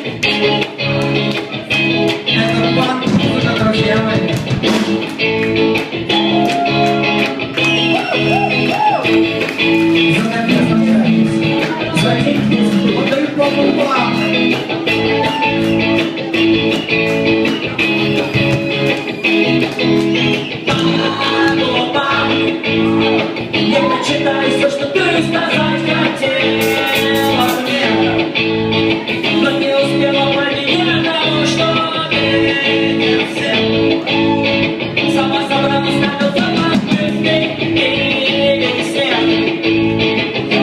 Это панк-музыка, друзья мои. Не прочитай все, что ты сказать хотела мне, но не успела понять того, что ты всем. Сама собрала, ставил запах песни и всем.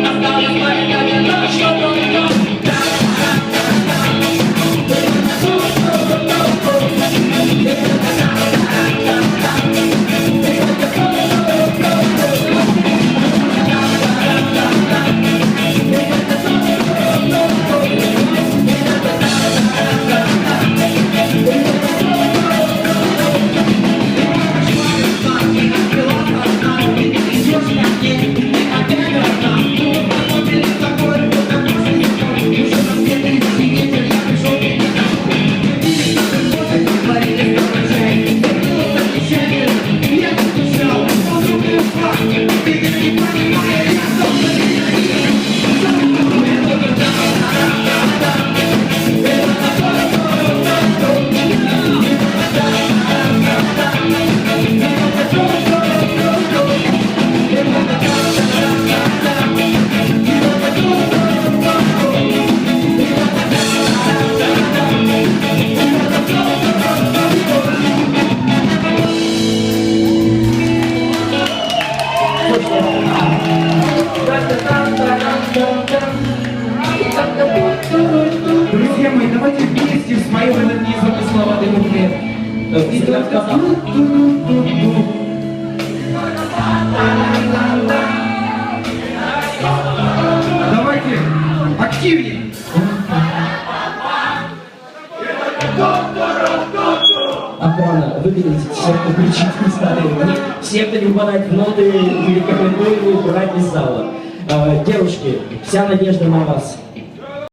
Осталось понять то, что только Друзья мои, давайте вместе споем этот незамысловатый куплет. И только давайте активнее. Охрана, выберите все, кто кричит в стороны. Все, кто не попадает в ноты, рекомендую убрать из зала. Девушки, вся надежда на вас.